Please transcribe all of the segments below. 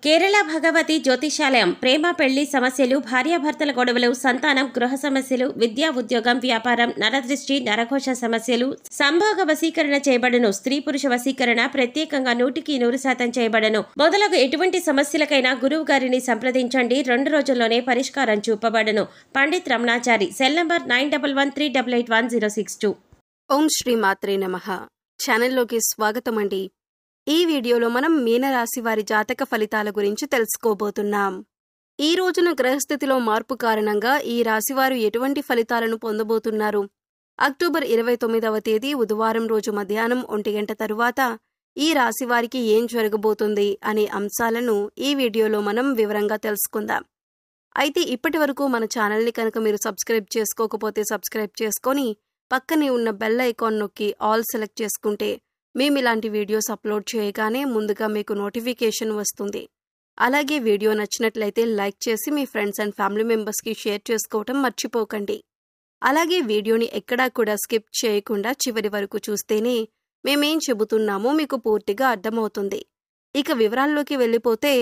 కేరళ భగవతి జ్యోతిషాలయం ప్రేమ పెళ్లి సమస్యలు, భార్యాభర్తల గొడవలు, సంతానం, గృహ సమస్యలు, విద్యా ఉద్యోగం, వ్యాపారం, నరదృష్టి, నరఘోష సమస్యలు, సంభోగ వశీకరణ చేయబడను. స్త్రీ పురుష వశీకరణ ప్రత్యేకంగా 100% చేయబడను. మొదలగు ఎటువంటి సమస్యలకైనా గురువు గారిని సంప్రదించండి. 2 రోజుల్లోనే పరిష్కారం చూపబడను. పండిత్ రమణాచారి. Cell number 9113881062. ఓం శ్రీ మాత్రే నమః. ఛానల్లోకి స్వాగతం అండి. ఈ వీడియోలో మనం మీనరాశి వారి జాతక ఫలితాల గురించి తెలుసుకోబోతున్నాం. ఈ రోజున గ్రహస్థితిలో మార్పు కారణంగా ఈ రాశివారు ఎటువంటి ఫలితాలను పొందబోతున్నారు? అక్టోబర్ 29వ తేదీ బుధవారం రోజు మధ్యాహ్నం 1 గంట తరువాత ఈ రాశివారికి ఏం జరగబోతుంది అనే అంశాలను ఈ వీడియోలో మనం వివరంగా తెలుసుకుందాం. అయితే ఇప్పటి వరకు మన ఛానల్ని కనుక మీరు సబ్స్క్రైబ్ చేసుకోకపోతే సబ్స్క్రైబ్ చేసుకొని పక్కనే ఉన్న బెల్ ఐకాన్ నొక్కి ఆల్ సెలెక్ట్ చేసుకుంటే మేము ఇలాంటి వీడియోస్ అప్లోడ్ చేయగానే ముందుగా మీకు నోటిఫికేషన్ వస్తుంది. అలాగే వీడియో నచ్చినట్లయితే లైక్ చేసి మీ ఫ్రెండ్స్ అండ్ ఫ్యామిలీ మెంబర్స్కి షేర్ చేసుకోవటం మర్చిపోకండి. అలాగే వీడియోని ఎక్కడా కూడా స్కిప్ చేయకుండా చివరి వరకు చూస్తేనే మేమేం చెబుతున్నామో మీకు పూర్తిగా అర్థమవుతుంది. ఇక వివరాల్లోకి వెళ్ళిపోతే,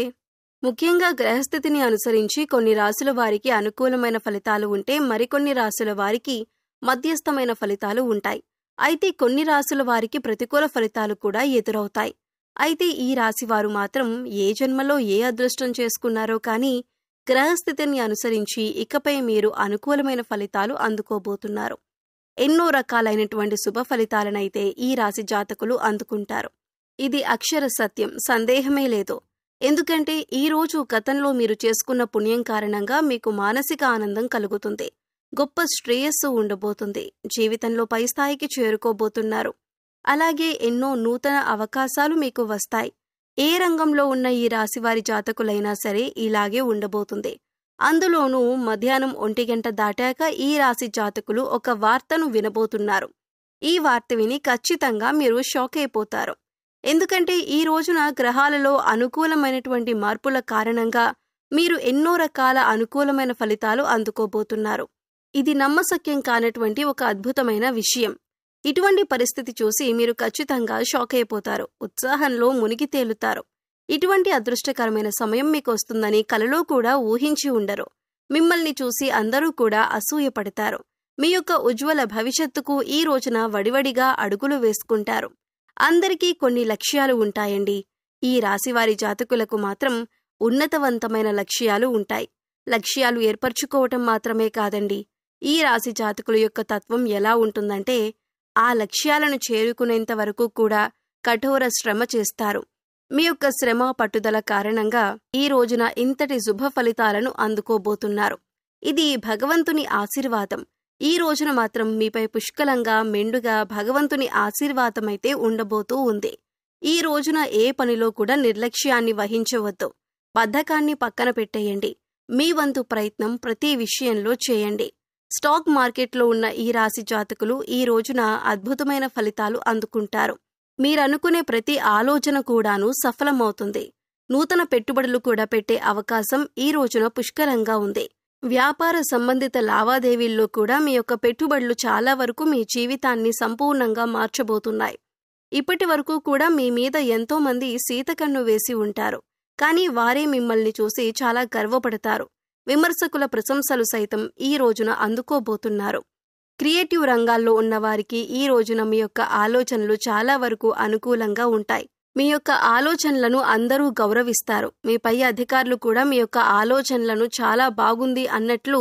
ముఖ్యంగా గ్రహస్థితిని అనుసరించి కొన్ని రాశుల వారికి అనుకూలమైన ఫలితాలు ఉంటే మరికొన్ని రాశుల వారికి మధ్యస్థమైన ఫలితాలు ఉంటాయి. అయితే కొన్ని రాశుల వారికి ప్రతికూల ఫలితాలు కూడా ఎదురవుతాయి. అయితే ఈ రాశివారు మాత్రం ఏ జన్మలో ఏ అదృష్టం చేసుకున్నారో కానీ గ్రహస్థితిని అనుసరించి ఇకపై మీరు అనుకూలమైన ఫలితాలు అందుకోబోతున్నారు. ఎన్నో రకాలైనటువంటి శుభ ఫలితాలనైతే ఈ రాశి జాతకులు అందుకుంటారు. ఇది అక్షర సత్యం, సందేహమే లేదు. ఎందుకంటే ఈ రోజు గతంలో మీరు చేసుకున్న పుణ్యం కారణంగా మీకు మానసిక ఆనందం కలుగుతుంది. గొప్ప శ్రేయస్సు ఉండబోతుంది. జీవితంలో పై స్థాయికి చేరుకోబోతున్నారు. అలాగే ఎన్నో నూతన అవకాశాలు మీకు వస్తాయి. ఏ రంగంలో ఉన్న ఈ రాశివారి జాతకులైనా సరే ఇలాగే ఉండబోతుంది. అందులోనూ మధ్యాహ్నం 1 గంట దాటాక ఈ రాశి జాతకులు ఒక వార్తను వినబోతున్నారు. ఈ వార్త విని ఖచ్చితంగా మీరు షాక్ అయిపోతారు. ఎందుకంటే ఈ రోజున గ్రహాలలో అనుకూలమైనటువంటి మార్పుల కారణంగా మీరు ఎన్నో రకాల అనుకూలమైన ఫలితాలు అందుకోబోతున్నారు. ఇది నమ్మశక్యం కానటువంటి ఒక అద్భుతమైన విషయం. ఇటువంటి పరిస్థితి చూసి మీరు ఖచ్చితంగా షాక్ అయిపోతారు. ఉత్సాహంలో మునిగి తేలుతారు. ఇటువంటి అదృష్టకరమైన సమయం మీకు వస్తుందని కలలో కూడా ఊహించి ఉండరు. మిమ్మల్ని చూసి అందరూ కూడా అసూయపడతారు. మీ యొక్క ఉజ్వల భవిష్యత్తుకు ఈ రోజున వడివడిగా అడుగులు వేసుకుంటారు. అందరికీ కొన్ని లక్ష్యాలు ఉంటాయండి. ఈ రాశివారి జాతకులకు మాత్రం ఉన్నతవంతమైన లక్ష్యాలు ఉంటాయి. లక్ష్యాలు ఏర్పరచుకోవటం మాత్రమే కాదండి. ఈ రాశి జాతకుల యొక్క తత్వం ఎలా ఉంటుందంటే, ఆ లక్ష్యాలను చేరుకునేంత వరకు కూడా కఠోర శ్రమ చేస్తారు. మీ యొక్క శ్రమ పట్టుదల కారణంగా ఈ రోజున ఇంతటి శుభ ఫలితాలను అందుకోబోతున్నారు. ఇది భగవంతుని ఆశీర్వాదం. ఈ రోజున మాత్రం మీపై పుష్కలంగా మెండుగా భగవంతుని ఆశీర్వాదమైతే ఉండబోతూ ఉంది. ఈ రోజున ఏ పనిలో కూడా నిర్లక్ష్యాన్ని వహించవద్దు. బద్ధకాన్ని పక్కన పెట్టేయండి. మీ వంతు ప్రయత్నం ప్రతి విషయంలో చేయండి. స్టాక్ మార్కెట్లో ఉన్న ఈ రాశి జాతకులు ఈ రోజున అద్భుతమైన ఫలితాలు అందుకుంటారు. మీరనుకునే ప్రతి ఆలోచన కూడాను సఫలమవుతుంది. నూతన పెట్టుబడులు కూడా పెట్టే అవకాశం ఈ రోజున పుష్కలంగా ఉంది. వ్యాపార సంబంధిత లావాదేవీల్లో కూడా మీ యొక్క పెట్టుబడులు చాలా వరకు మీ జీవితాన్ని సంపూర్ణంగా మార్చబోతున్నాయి. ఇప్పటి వరకు కూడా మీ మీద ఎంతో మంది సీతకన్ను వేసి ఉంటారు. కానీ వారే మిమ్మల్ని చూసి చాలా గర్వపడతారు. విమర్శకుల ప్రశంసలు సైతం ఈ రోజున అందుకోబోతున్నారు. క్రియేటివ్ రంగాల్లో ఉన్నవారికి ఈ రోజున మీ యొక్క ఆలోచనలు చాలా వరకు అనుకూలంగా ఉంటాయి. మీ యొక్క ఆలోచనలను అందరూ గౌరవిస్తారు. మీ పై అధికారులు కూడా మీ యొక్క ఆలోచనలను చాలా బాగుంది అన్నట్లు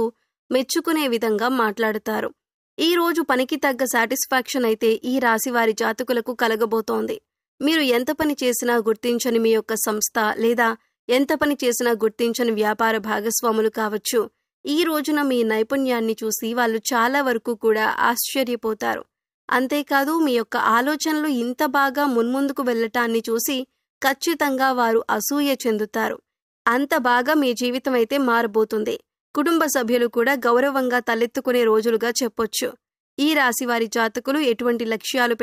మెచ్చుకునే విధంగా మాట్లాడతారు. ఈ రోజు పనికి తగ్గ సాటిస్ఫాక్షన్ అయితే ఈ రాశివారి జాతకులకు కలగబోతోంది. మీరు ఎంత పని చేసినా గుర్తించని మీ యొక్క సంస్థ లేదా ఎంత పని చేసినా గుర్తించని వ్యాపార భాగస్వాములు కావచ్చు, ఈ రోజున మీ నైపుణ్యాన్ని చూసి వాళ్ళు చాలా వరకు కూడా ఆశ్చర్యపోతారు. అంతేకాదు మీ యొక్క ఆలోచనలు ఇంత బాగా మున్ముందుకు వెళ్లటాన్ని చూసి ఖచ్చితంగా వారు అసూయ చెందుతారు. అంత బాగా మీ జీవితం అయితే మారబోతుంది. కుటుంబ సభ్యులు కూడా గౌరవంగా తలెత్తుకునే రోజులుగా చెప్పొచ్చు. ఈ రాశివారి జాతకులు ఎటువంటి లక్ష్యాలు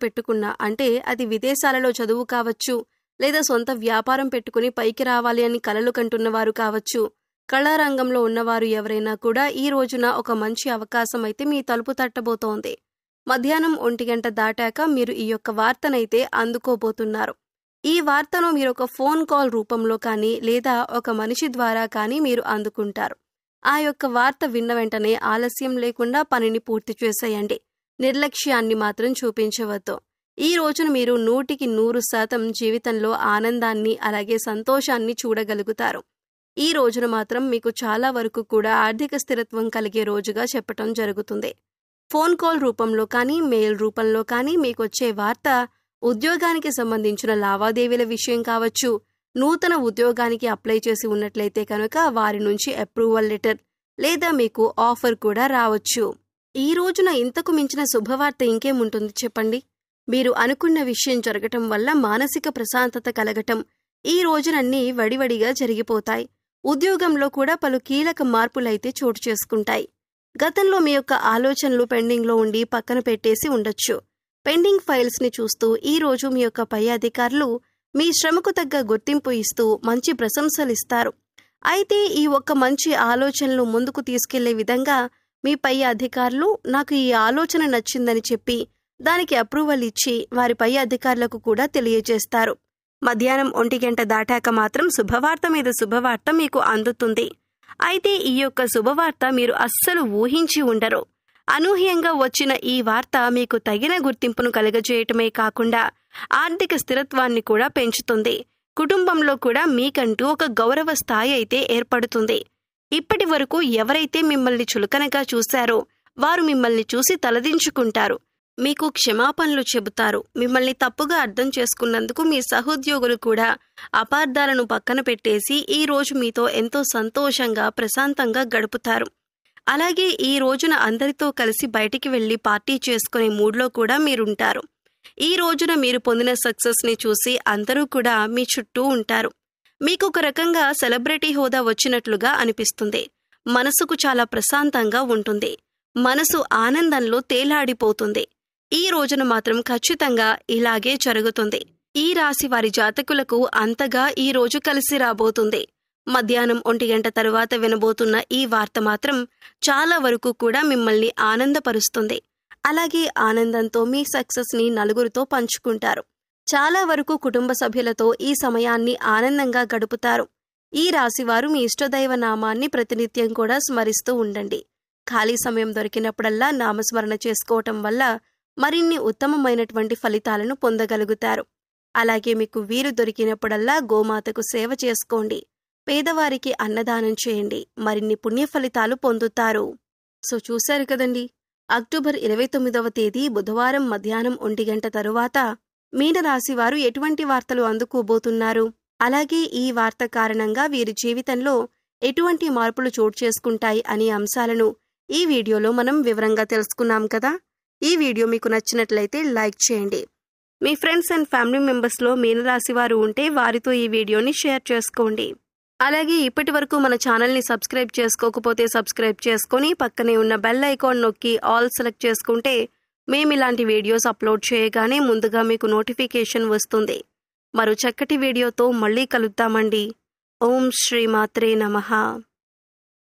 పెట్టుకున్నా అంటే అది విదేశాలలో చదువు కావచ్చు, లేదా సొంత వ్యాపారం పెట్టుకుని పైకి రావాలి అని కలలు కంటున్నవారు కావచ్చు, కళారంగంలో ఉన్నవారు ఎవరైనా కూడా ఈ రోజున ఒక మంచి అవకాశం అయితే మీ తలుపు తట్టబోతోంది. మధ్యాహ్నం 1 గంట దాటాక మీరు ఈ యొక్క వార్తనైతే అందుకోబోతున్నారు. ఈ వార్తను మీరు ఒక ఫోన్ కాల్ రూపంలో కానీ లేదా ఒక మనిషి ద్వారా కానీ మీరు అందుకుంటారు. ఆ యొక్క వార్త విన్న వెంటనే ఆలస్యం లేకుండా పనిని పూర్తి చేసేయండి. నిర్లక్ష్యాన్ని మాత్రం చూపించవద్దు. ఈ రోజున మీరు 100% జీవితంలో ఆనందాన్ని అలాగే సంతోషాన్ని చూడగలుగుతారు. ఈ రోజున మాత్రం మీకు చాలా వరకు కూడా ఆర్థిక స్థిరత్వం కలిగే రోజుగా చెప్పటం జరుగుతుంది. ఫోన్ కాల్ రూపంలో కానీ మెయిల్ రూపంలో కానీ మీకొచ్చే వార్త ఉద్యోగానికి సంబంధించిన లావాదేవీల విషయం కావచ్చు. నూతన ఉద్యోగానికి అప్లై చేసి ఉన్నట్లయితే కనుక వారి నుంచి అప్రూవల్ లెటర్ లేదా మీకు ఆఫర్ కూడా రావచ్చు. ఈ రోజున ఇంతకు మించిన శుభవార్త ఇంకేముంటుంది చెప్పండి. మీరు అనుకున్న విషయం జరగటం వల్ల మానసిక ప్రశాంతత కలగటం, ఈ రోజునన్నీ వడివడిగా జరిగిపోతాయి. ఉద్యోగంలో కూడా పలు కీలక మార్పులైతే చోటు చేసుకుంటాయి. గతంలో మీ యొక్క ఆలోచనలు పెండింగ్లో ఉండి పక్కన పెట్టేసి ఉండొచ్చు. పెండింగ్ ఫైల్స్ని చూస్తూ ఈ రోజు మీ యొక్క పై అధికారులు మీ శ్రమకు తగ్గ గుర్తింపు ఇస్తూ మంచి ప్రశంసలిస్తారు. అయితే ఈ ఒక్క మంచి ఆలోచనలు ముందుకు తీసుకెళ్లే విధంగా మీ పై అధికారులు నాకు ఈ ఆలోచన నచ్చిందని చెప్పి దానికి అప్రూవల్ ఇచ్చి వారి పై అధికారులకు కూడా తెలియజేస్తారు. మధ్యాహ్నం 1 గంట దాటాక మాత్రం శుభవార్త మీద శుభవార్త మీకు అందుతుంది. అయితే ఈ యొక్క శుభవార్త మీరు అస్సలు ఊహించి ఉండరు. అనూహ్యంగా వచ్చిన ఈ వార్త మీకు తగిన గుర్తింపును కలుగజేయటమే కాకుండా ఆర్థిక స్థిరత్వాన్ని కూడా పెంచుతుంది. కుటుంబంలో కూడా మీకంటూ ఒక గౌరవ స్థాయి అయితే ఏర్పడుతుంది. ఇప్పటి వరకు ఎవరైతే మిమ్మల్ని చులకనగా చూశారో వారు మిమ్మల్ని చూసి తలదించుకుంటారు. మీకు క్షమాపణలు చెబుతారు. మిమ్మల్ని తప్పుగా అర్థం చేసుకున్నందుకు మీ సహోద్యోగులు కూడా అపార్థాలను పక్కన పెట్టేసి ఈ రోజు మీతో ఎంతో సంతోషంగా ప్రశాంతంగా గడుపుతారు. అలాగే ఈ రోజున అందరితో కలిసి బయటికి వెళ్లి పార్టీ చేసుకునే మూడ్లో కూడా మీరుంటారు. ఈ రోజున మీరు పొందిన సక్సెస్ని చూసి అందరూ కూడా మీ చుట్టూ ఉంటారు. మీకు ఒక రకంగా సెలబ్రిటీ హోదా వచ్చినట్లుగా అనిపిస్తుంది. మనసుకు చాలా ప్రశాంతంగా ఉంటుంది. మనసు ఆనందంలో తేలాడిపోతుంది. ఈ రోజున మాత్రం ఖచ్చితంగా ఇలాగే జరుగుతుంది. ఈ రాశి వారి జాతకులకు అంతగా ఈ రోజు కలిసి రాబోతుంది. మధ్యాహ్నం 1 గంట తరువాత వినబోతున్న ఈ వార్త మాత్రం చాలా వరకు కూడా మిమ్మల్ని ఆనందపరుస్తుంది. అలాగే ఆనందంతో మీ సక్సెస్ని నలుగురితో పంచుకుంటారు. చాలా వరకు కుటుంబ సభ్యులతో ఈ సమయాన్ని ఆనందంగా గడుపుతారు. ఈ రాశివారు మీ ఇష్టదైవ నామాన్ని ప్రతినిత్యం కూడా స్మరిస్తూ ఉండండి. ఖాళీ సమయం దొరికినప్పుడల్లా నామస్మరణ చేసుకోవటం వల్ల మరిన్ని ఉత్తమమైనటువంటి ఫలితాలను పొందగలుగుతారు. అలాగే మీకు వీలు దొరికినప్పుడల్లా గోమాతకు సేవ చేసుకోండి. పేదవారికి అన్నదానం చేయండి. మరిన్ని పుణ్య ఫలితాలు పొందుతారు. సో చూశారు కదండి, అక్టోబర్ 29వ తేదీ బుధవారం మధ్యాహ్నం 1 గంట తరువాత మీనరాశి వారు ఎటువంటి వార్తలు అందుకోబోతున్నారు, అలాగే ఈ వార్త కారణంగా వీరి జీవితంలో ఎటువంటి మార్పులు చోటు చేసుకుంటాయి అనే అంశాలను ఈ వీడియోలో మనం వివరంగా తెలుసుకున్నాం కదా. ఈ వీడియో మీకు నచ్చినట్లయితే లైక్ చేయండి. మీ ఫ్రెండ్స్ అండ్ ఫ్యామిలీ మెంబర్స్లో మీనరాశి వారు ఉంటే వారితో ఈ వీడియోని షేర్ చేసుకోండి. అలాగే ఇప్పటి వరకు మన ఛానల్ని సబ్స్క్రైబ్ చేసుకోకపోతే సబ్స్క్రైబ్ చేసుకొని పక్కనే ఉన్న బెల్ ఐకాన్ నొక్కి ఆల్ సెలెక్ట్ చేసుకుంటే మేము ఇలాంటి వీడియోస్ అప్లోడ్ చేయగానే ముందుగా మీకు నోటిఫికేషన్ వస్తుంది. మరో చక్కటి వీడియోతో మళ్ళీ కలుద్దామండి. ఓం శ్రీ మాత్రే నమః.